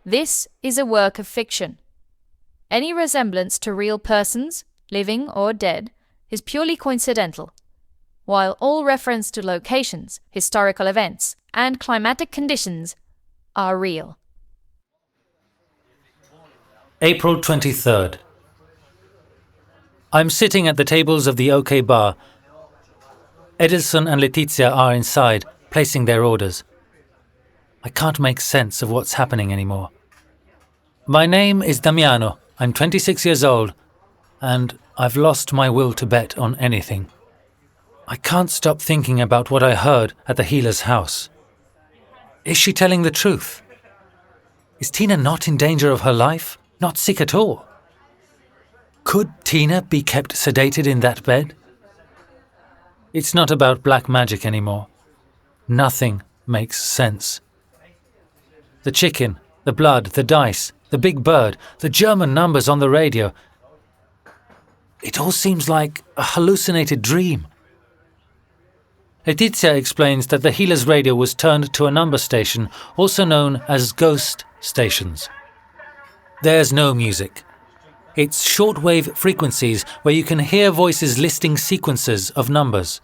This is a work of fiction. Any resemblance to real persons, living or dead, is purely coincidental, while all reference to locations, historical events, and climatic conditions are real. April 23rd. I'm sitting at the tables of the OK bar. Edilson and Letizia are inside, placing their orders. I can't make sense of what's happening anymore. My name is Damiano. I'm 26 years old, and I've lost my will to bet on anything. I can't stop thinking about what I heard at the healer's house. Is she telling the truth? Is Tina not in danger of her life? Not sick at all? Could Tina be kept sedated in that bed? It's not about black magic anymore. Nothing makes sense. The chicken, the blood, the dice, the big bird, the German numbers on the radio. It all seems like a hallucinated dream. Letizia explains that the healer's radio was turned to a number station, also known as ghost stations. There's no music. It's shortwave frequencies where you can hear voices listing sequences of numbers.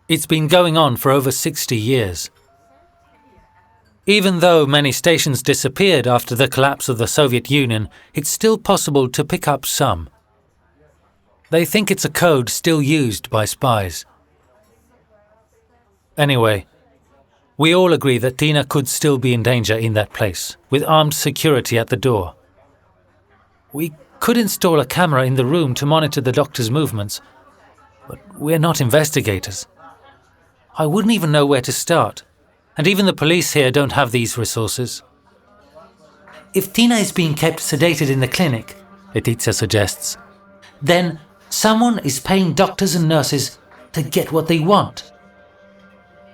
It's been going on for over 60 years. Even though many stations disappeared after the collapse of the Soviet Union, it's still possible to pick up some. They think it's a code still used by spies. Anyway, we all agree that Tina could still be in danger in that place, with armed security at the door. We could install a camera in the room to monitor the doctor's movements, but we're not investigators. I wouldn't even know where to start, and even the police here don't have these resources. If Tina is being kept sedated in the clinic, Letizia suggests, then someone is paying doctors and nurses to get what they want.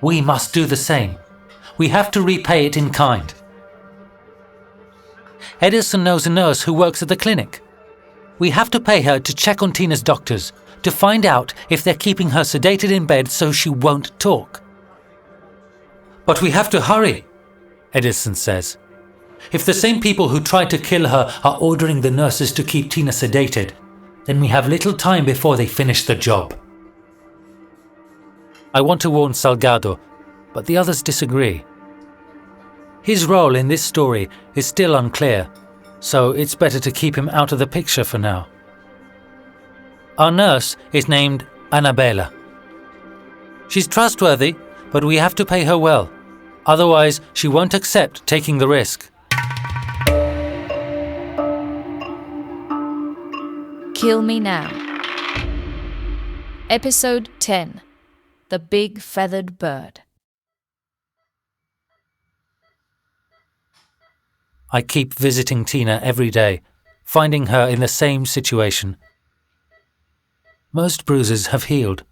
We must do the same. We have to repay it in kind. Edilson knows a nurse who works at the clinic. We have to pay her to check on Tina's doctors, to find out if they're keeping her sedated in bed so she won't talk. But we have to hurry, Edilson says. If the same people who tried to kill her are ordering the nurses to keep Tina sedated, then we have little time before they finish the job. I want to warn Salgado, but the others disagree. His role in this story is still unclear, so it's better to keep him out of the picture for now. Our nurse is named Annabella. She's trustworthy, but we have to pay her well. Otherwise, she won't accept taking the risk. Kill Me Now. Episode 10. The Big Feathered Bird. I keep visiting Tina every day, finding her in the same situation. Most bruises have healed,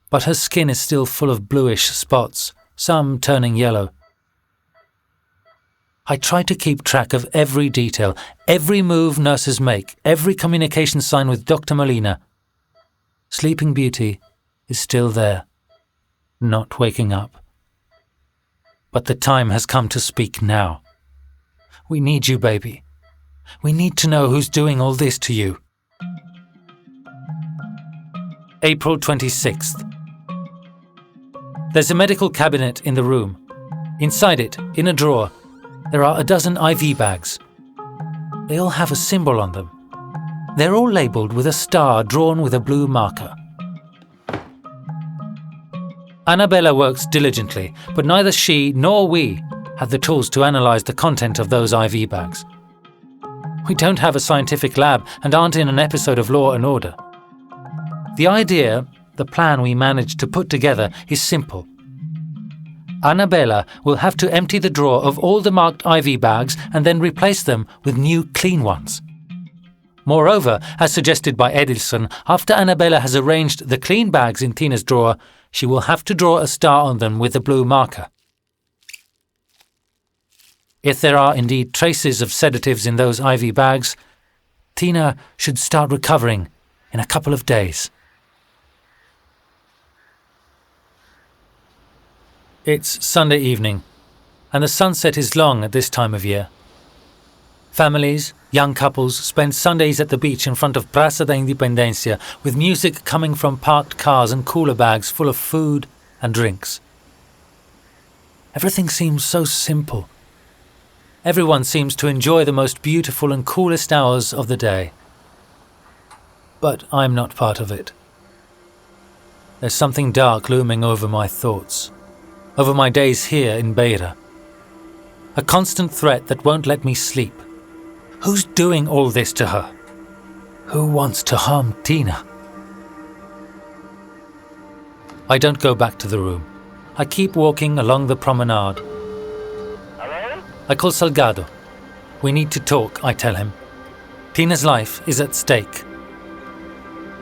but her skin is still full of bluish spots, some turning yellow. I try to keep track of every detail, every move nurses make, every communication sign with Dr. Molina. Sleeping Beauty is still there, not waking up. But the time has come to speak now. We need you, baby. We need to know who's doing all this to you. April 26th. There's a medical cabinet in the room. Inside it, in a drawer, there are a dozen IV bags. They all have a symbol on them. They're all labelled with a star drawn with a blue marker. Annabella works diligently, but neither she nor we had the tools to analyse the content of those IV bags. We don't have a scientific lab and aren't in an episode of Law and Order. The idea, the plan we managed to put together, is simple. Annabella will have to empty the drawer of all the marked IV bags and then replace them with new clean ones. Moreover, as suggested by Edilson, after Annabella has arranged the clean bags in Tina's drawer, she will have to draw a star on them with a blue marker. If there are indeed traces of sedatives in those IV bags, Tina should start recovering in a couple of days. It's Sunday evening, and the sunset is long at this time of year. Families, young couples spend Sundays at the beach in front of Praça da Independencia with music coming from parked cars and cooler bags full of food and drinks. Everything seems so simple. Everyone seems to enjoy the most beautiful and coolest hours of the day. But I'm not part of it. There's something dark looming over my thoughts, over my days here in Beira. A constant threat that won't let me sleep. Who's doing all this to her? Who wants to harm Tina? I don't go back to the room. I keep walking along the promenade. Hello? I call Salgado. We need to talk, I tell him. Tina's life is at stake.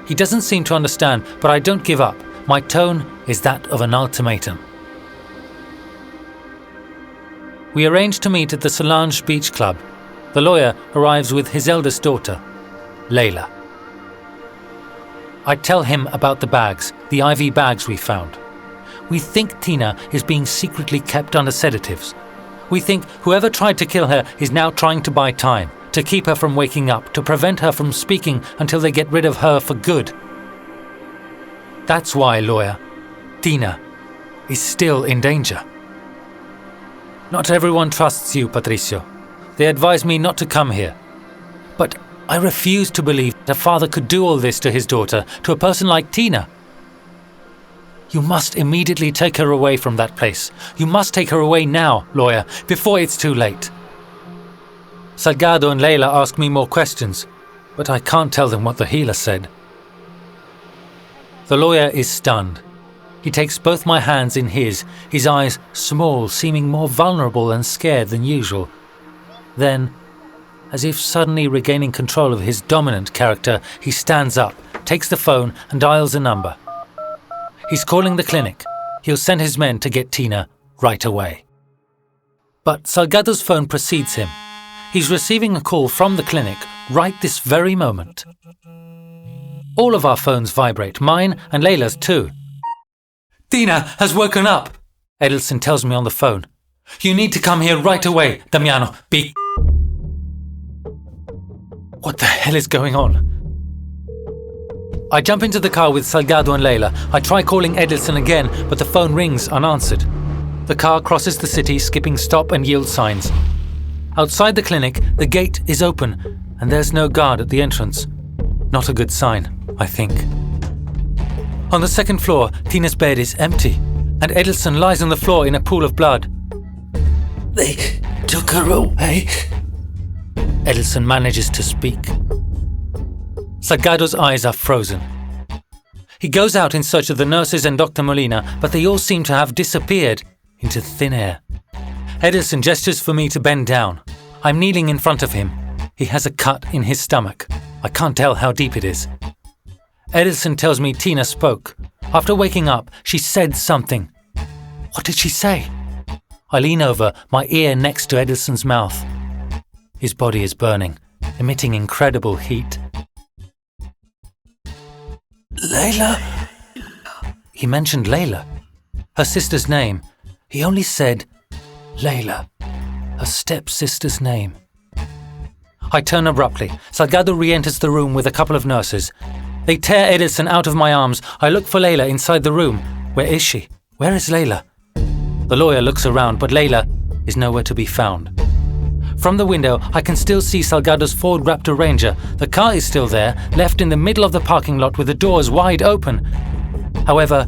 He doesn't seem to understand, but I don't give up. My tone is that of an ultimatum. We arrange to meet at the Solange Beach Club. The lawyer arrives with his eldest daughter, Leila. I tell him about the bags, the IV bags we found. We think Tina is being secretly kept under sedatives. We think whoever tried to kill her is now trying to buy time, to keep her from waking up, to prevent her from speaking until they get rid of her for good. That's why, lawyer, Tina is still in danger. Not everyone trusts you, Patricio. They advise me not to come here. But I refuse to believe that a father could do all this to his daughter, to a person like Tina. You must immediately take her away from that place. You must take her away now, lawyer, before it's too late. Salgado and Leila ask me more questions, but I can't tell them what the healer said. The lawyer is stunned. He takes both my hands in his eyes small, seeming more vulnerable and scared than usual. Then, as if suddenly regaining control of his dominant character, he stands up, takes the phone and dials a number. He's calling the clinic. He'll send his men to get Tina right away. But Salgado's phone precedes him. He's receiving a call from the clinic right this very moment. All of our phones vibrate, mine and Leila's too. Tina has woken up, Edilson tells me on the phone. You need to come here right away, Damiano. What the hell is going on? I jump into the car with Salgado and Leila. I try calling Edilson again, but the phone rings unanswered. The car crosses the city, skipping stop and yield signs. Outside the clinic, the gate is open, and there's no guard at the entrance. Not a good sign, I think. On the second floor, Tina's bed is empty, and Edilson lies on the floor in a pool of blood. They took her away. Edilson manages to speak. Salgado's eyes are frozen. He goes out in search of the nurses and Dr. Molina, but they all seem to have disappeared into thin air. Edilson gestures for me to bend down. I'm kneeling in front of him. He has a cut in his stomach. I can't tell how deep it is. Edilson tells me Tina spoke. After waking up, she said something. What did she say? I lean over, my ear next to Edilson's mouth. His body is burning, emitting incredible heat. Leila? He mentioned Leila, her sister's name. He only said Leila, her stepsister's name. I turn abruptly. Salgado re-enters the room with a couple of nurses. They tear Edilson out of my arms. I look for Leila inside the room. Where is she? Where is Leila? The lawyer looks around, but Leila is nowhere to be found. From the window, I can still see Salgado's Ford Raptor Ranger. The car is still there, left in the middle of the parking lot with the doors wide open. However,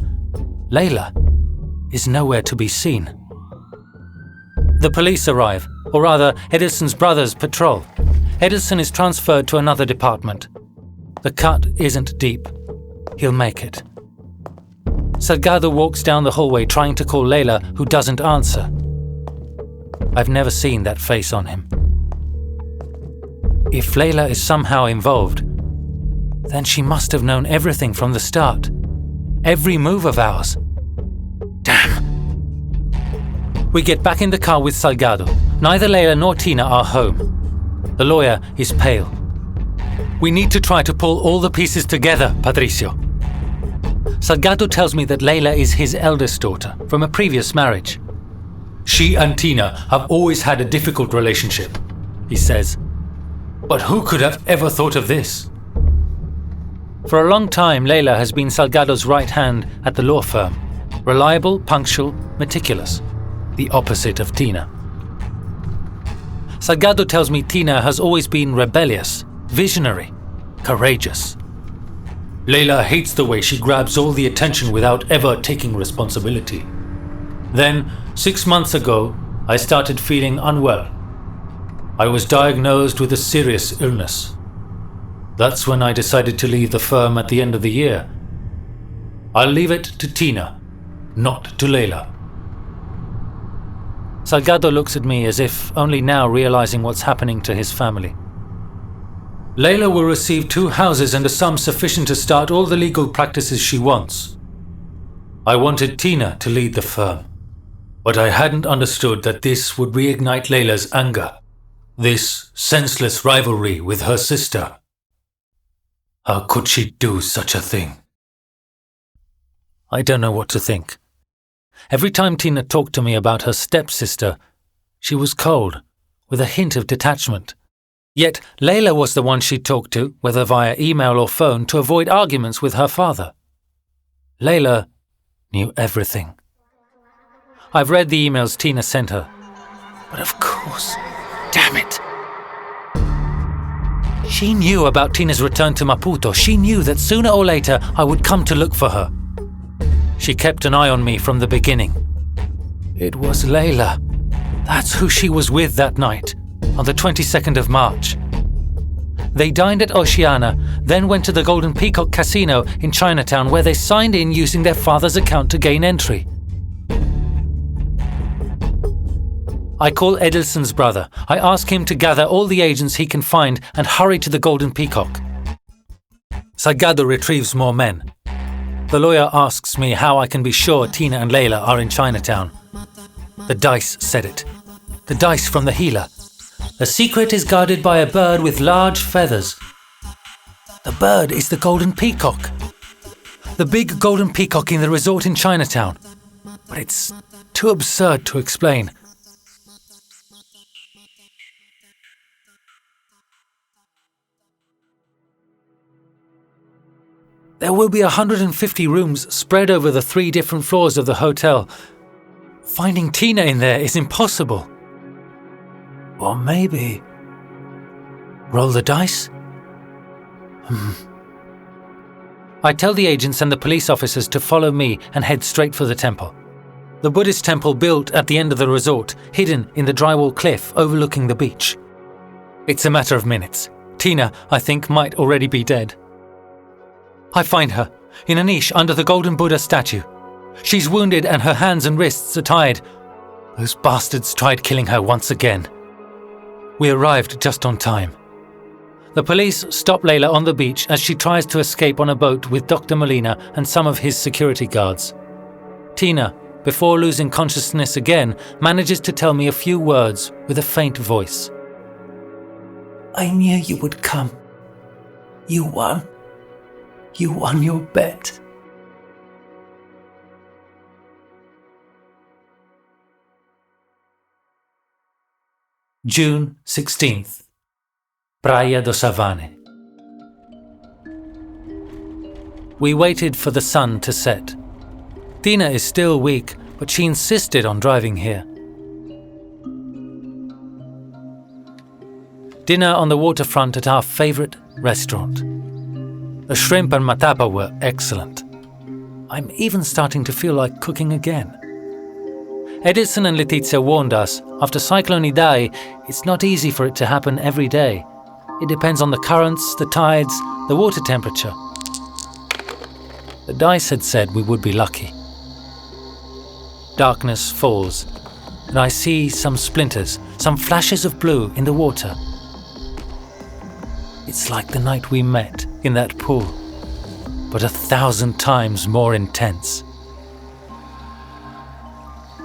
Leila is nowhere to be seen. The police arrive, or rather, Edilson's brothers patrol. Edilson is transferred to another department. The cut isn't deep. He'll make it. Salgado walks down the hallway trying to call Leila, who doesn't answer. I've never seen that face on him. If Leila is somehow involved, then she must have known everything from the start. Every move of ours. Damn. We get back in the car with Salgado. Neither Leila nor Tina are home. The lawyer is pale. We need to try to pull all the pieces together, Patricio. Salgado tells me that Leila is his eldest daughter from a previous marriage. She and Tina have always had a difficult relationship, he says. But who could have ever thought of this? For a long time, Leila has been Salgado's right hand at the law firm. Reliable, punctual, meticulous. The opposite of Tina. Salgado tells me Tina has always been rebellious, visionary, courageous. Leila hates the way she grabs all the attention without ever taking responsibility. Then, 6 months ago, I started feeling unwell. I was diagnosed with a serious illness. That's when I decided to leave the firm at the end of the year. I'll leave it to Tina, not to Leila. Salgado looks at me as if only now realizing what's happening to his family. Leila will receive 2 houses and a sum sufficient to start all the legal practices she wants. I wanted Tina to lead the firm, but I hadn't understood that this would reignite Leila's anger. This senseless rivalry with her sister. How could she do such a thing? I don't know what to think. Every time Tina talked to me about her stepsister, she was cold, with a hint of detachment. Yet Leila was the one she talked to, whether via email or phone, to avoid arguments with her father. Leila knew everything. I've read the emails Tina sent her. But of course, damn it. She knew about Tina's return to Maputo. She knew that sooner or later I would come to look for her. She kept an eye on me from the beginning. It was Leila. That's who she was with that night, on the 22nd of March. They dined at Oceana, then went to the Golden Peacock Casino in Chinatown, where they signed in using their father's account to gain entry. I call Edilson's brother. I ask him to gather all the agents he can find and hurry to the Golden Peacock. Salgado retrieves more men. The lawyer asks me how I can be sure Tina and Leila are in Chinatown. The dice said it. The dice from the healer. The secret is guarded by a bird with large feathers. The bird is the Golden Peacock. The big Golden Peacock in the resort in Chinatown. But it's too absurd to explain. There will be 150 rooms spread over the 3 different floors of the hotel. Finding Tina in there is impossible. Or maybe... roll the dice? I tell the agents and the police officers to follow me and head straight for the temple. The Buddhist temple built at the end of the resort, hidden in the drywall cliff overlooking the beach. It's a matter of minutes. Tina, I think, might already be dead. I find her, in a niche under the Golden Buddha statue. She's wounded and her hands and wrists are tied. Those bastards tried killing her once again. We arrived just on time. The police stop Leila on the beach as she tries to escape on a boat with Dr. Molina and some of his security guards. Tina, before losing consciousness again, manages to tell me a few words with a faint voice. I knew you would come. You won. You won your bet. June 16th. Praia do Savane. We waited for the sun to set. Tina is still weak, but she insisted on driving here. Dinner on the waterfront at our favorite restaurant. The shrimp and matapa were excellent. I'm even starting to feel like cooking again. Edilson and Letizia warned us, after Cyclone Idai, it's not easy for it to happen every day. It depends on the currents, the tides, the water temperature. The dice had said we would be lucky. Darkness falls, and I see some splinters, some flashes of blue in the water. It's like the night we met in that pool, but 1,000 times more intense.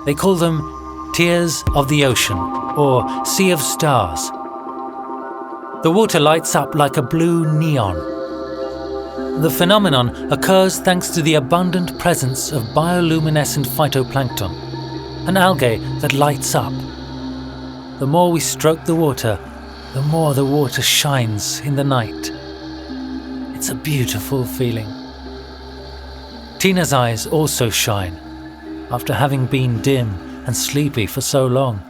They call them Tears of the Ocean or Sea of Stars. The water lights up like a blue neon. The phenomenon occurs thanks to the abundant presence of bioluminescent phytoplankton, an algae that lights up. The more we stroke the water, the more the water shines in the night. It's a beautiful feeling. Tina's eyes also shine, after having been dim and sleepy for so long.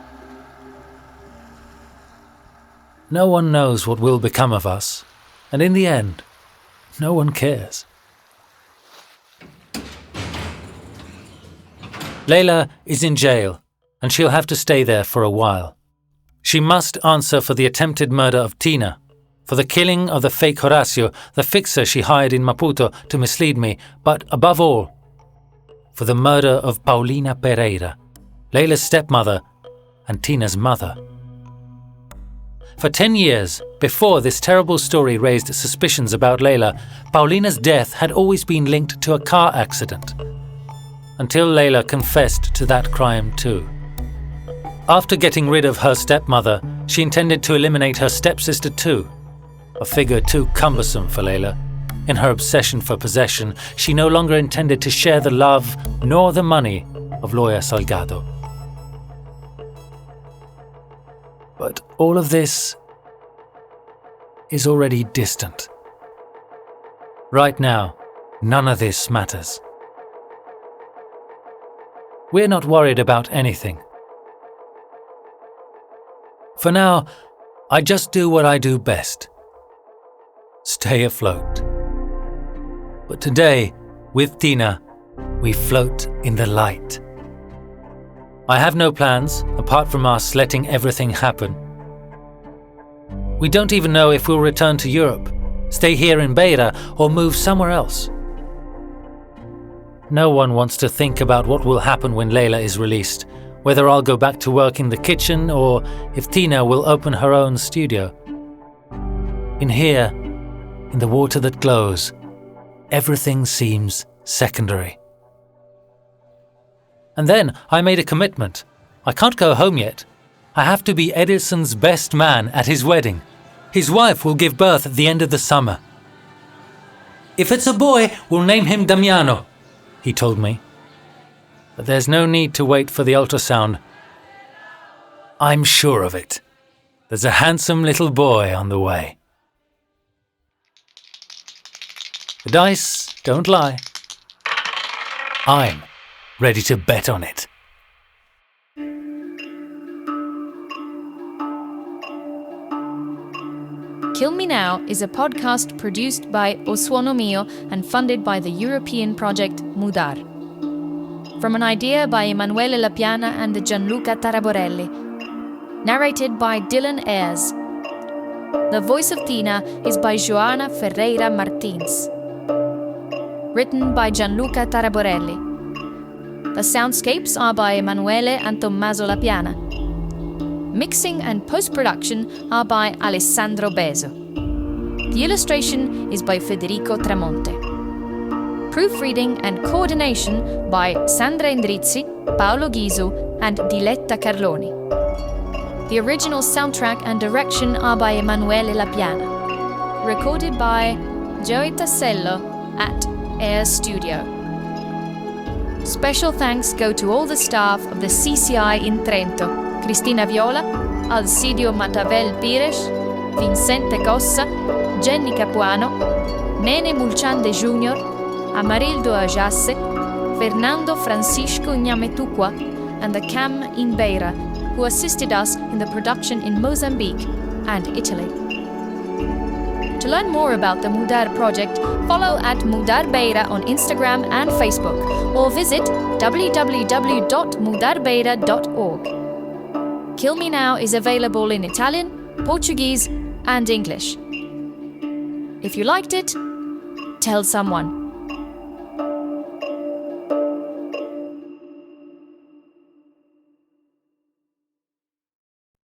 No one knows what will become of us, and in the end, no one cares. Layla is in jail, and she'll have to stay there for a while. She must answer for the attempted murder of Tina, for the killing of the fake Horacio, the fixer she hired in Maputo to mislead me, but above all, for the murder of Paulina Pereira, Layla's stepmother and Tina's mother. For 10 years, before this terrible story raised suspicions about Layla, Paulina's death had always been linked to a car accident, until Layla confessed to that crime too. After getting rid of her stepmother, she intended to eliminate her stepsister too, a figure too cumbersome for Layla. In her obsession for possession, she no longer intended to share the love nor the money of lawyer Salgado. But all of this is already distant. Right now, none of this matters. We're not worried about anything. For now, I just do what I do best. Stay afloat. But today, with Tina, we float in the light. I have no plans, apart from us letting everything happen. We don't even know if we'll return to Europe, stay here in Beira, or move somewhere else. No one wants to think about what will happen when Layla is released, whether I'll go back to work in the kitchen or if Tina will open her own studio. In here, in the water that glows, everything seems secondary. And then I made a commitment. I can't go home yet. I have to be Edilson's best man at his wedding. His wife will give birth at the end of the summer. If it's a boy, we'll name him Damiano, he told me. But there's no need to wait for the ultrasound. I'm sure of it. There's a handsome little boy on the way. The dice don't lie. I'm ready to bet on it. Kill Me Now is a podcast produced by O Suono Mio and funded by the European project Mudar. From an idea by Emanuele Lapiana and Gianluca Taraborelli. Narrated by Dylan Ayres. The voice of Tina is by Joana Ferreira Martins. Written by Gianluca Taraborelli. The soundscapes are by Emanuele and Tommaso Lapiana. Mixing and post-production are by Alessandro Beso. The illustration is by Federico Tramonte. Proofreading and coordination by Sandra Endrizzi, Paolo Ghisu, and Diletta Carloni. The original soundtrack and direction are by Emanuele Lapiana. Recorded by Joey Tassello at Air Studio. Special thanks go to all the staff of the CCI in Trento: Cristina Viola, Alcidio Matavel Pires, Vincente Cossa, Jenny Capuano, Nene Mulciande Jr., Amarildo Ajasse, Fernando Francisco Nyametukwa, and the CAM in Beira, who assisted us in the production in Mozambique and Italy. To learn more about the Mudar project, follow at Mudar Beira on Instagram and Facebook, or visit www.mudarbeira.org. Kill Me Now is available in Italian, Portuguese, and English. If you liked it, tell someone.